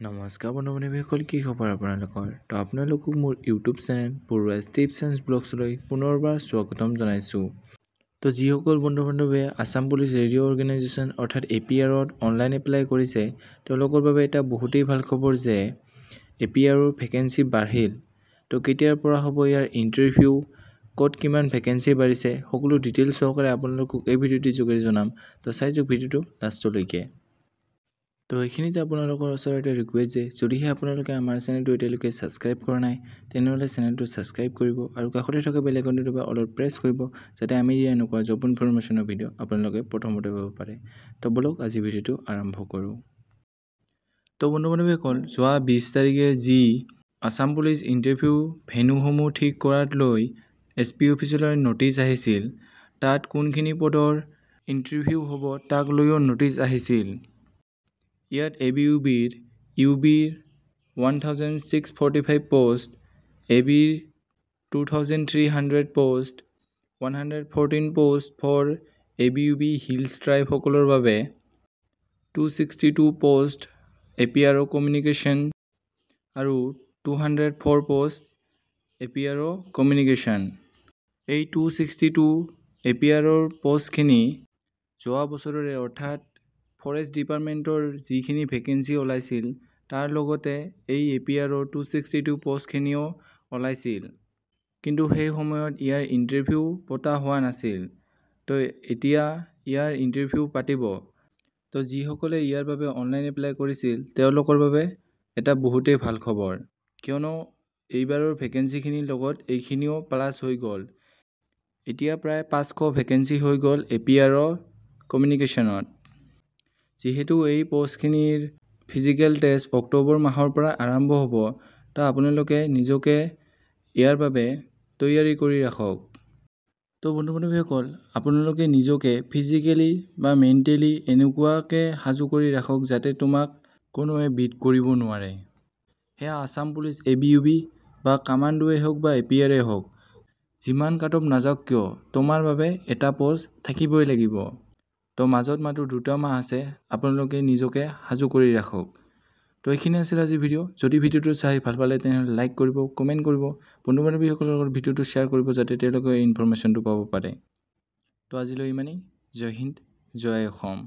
নমস্কাৰ বন্ধু-বান্ধৱীসকল, কি খবৰ আপোনালোকৰ? তো আপোনালোকক মোৰ ইউটিউব চেনেল পৰুৱাজ টিপছ এণ্ড ব্লগছলৈ পুনৰবাৰ স্বাগতম জনাইছোঁ। তো যিসকল বন্ধু-বান্ধৱীয়ে আছাম পুলিচ ৰেডিঅ' অৰ্গেনাইজেশ্যন অৰ্থাৎ APRত অনলাইন এপ্লাই কৰিছে, তেওঁলোকৰ বাবে এটা বহুতেই ভাল খবৰ যে APRৰ ভেকেঞ্চি বাঢ়িল। তো কেতিয়াৰ পৰা হ'ব ইয়াৰ ইণ্টাৰভিউ, ক'ত কিমান ভেকেঞ্চি বাঢ়িছে, সকলো ডিটেইলছ সহকাৰে আপোনালোকক এই ভিডিঅ'টিৰ যোগেদি জনাম। তো চাই যাওক ভিডিঅ'টো লাষ্টলৈকে। তো এইখিনিতে আপোনালোকৰ ওচৰতে ৰিকুৱেষ্ট যে যদিহে আপোনালোকে আমাৰ চেনেলটো এতিয়ালৈকে ছাবস্ক্ৰাইব কৰা নাই, তেনেহ'লে চেনেলটো ছাবস্ক্ৰাইব কৰিব আৰু কাষতে থকা বেল আইকনটো অলপ প্ৰেছ কৰিব, যাতে আমি দিয়া এনেকুৱা জব ইনফৰমেশ্যনৰ ভিডিঅ' আপোনালোকে প্ৰথমতে পাব পাৰে। তো বলক আজি ভিডিঅ'টো আৰম্ভ কৰোঁ। তো বন্ধু-বান্ধৱীসকল, যোৱা 20 তাৰিখে যি আছাম পুলিচ ইণ্টাৰভিউ ভেন্যুসমূহ ঠিক কৰাক লৈ SP অফিচলৈ নটিচ আহিছিল, তাত কোনখিনি পদৰ ইণ্টাৰভিউ হ'ব তাক লৈও নটিচ আহিছিল। ইয়াত ABUBৰ UBৰ 1645 পোষ্ট, ABৰ 2300 post, 114 post for ABUB hills ট্ৰাইবসকলৰ বাবে, 262 পোষ্ট APRO কমিউনিকেশ্যন আৰু 204 পোষ্ট APRO কমিউনিকেশ্যন। এই 262 APRৰ পোষ্টখিনি যোৱা বছৰৰে অৰ্থাৎ ফৰেষ্ট ডিপাৰ্টমেণ্টৰ যিখিনি ভেকেঞ্চি ওলাইছিল তাৰ লগতে এই APRৰ 262 পোষ্টখিনিও ওলাইছিল, কিন্তু সেই সময়ত ইয়াৰ ইণ্টাৰভিউ পতা হোৱা নাছিল। তো এতিয়া ইয়াৰ ইণ্টাৰভিউ পাতিব। তো যিসকলে ইয়াৰ বাবে অনলাইন এপ্লাই কৰিছিল তেওঁলোকৰ বাবে এটা বহুতেই ভাল খবৰ, কিয়নো এইবাৰৰ ভেকেঞ্চিখিনিৰ লগত এইখিনিও প্লাছ হৈ গ'ল। এতিয়া প্ৰায় 500 ভেকেঞ্চি হৈ গ'ল APRO কমিউনিকেশ্যনত। যিহেতু এই পোষ্টখিনিৰ ফিজিকেল টেষ্ট অক্টোবৰ মাহৰ পৰা আৰম্ভ হ'ব, তো আপোনালোকে নিজকে ইয়াৰ বাবে তৈয়াৰী কৰি ৰাখক। তো বন্ধু-বান্ধৱীসকল, আপোনালোকে নিজকে ফিজিকেলি বা মেণ্টেলি এনেকুৱাকৈ সাজু কৰি ৰাখক যাতে তোমাক কোনোৱে বিট কৰিব নোৱাৰে। সেয়া আছাম পুলিচ ABUB বা কামাণ্ডোৱে হওক বা APRে হওক, যিমান কাট অফ নাযাওক কিয় তোমাৰ বাবে এটা পোষ্ট থাকিবই লাগিব। তো মাজত মাত্ৰ 2টা মাহ আছে, আপোনালোকে নিজকে সাজু কৰি ৰাখক। তো এইখিনি আছিল আজি ভিডিঅ'। যদি ভিডিঅ'টো চাই ভাল পালে তেনেহ'লে লাইক কৰিব, কমেণ্ট কৰিব, বন্ধু-বান্ধৱীসকলৰ লগত ভিডিঅ'টো শ্বেয়াৰ কৰিব যাতে তেওঁলোকে ইনফৰমেশ্যনটো পাব পাৰে। তো আজিলৈ ইমানেই। জয় হিন্দ, জয় অসম।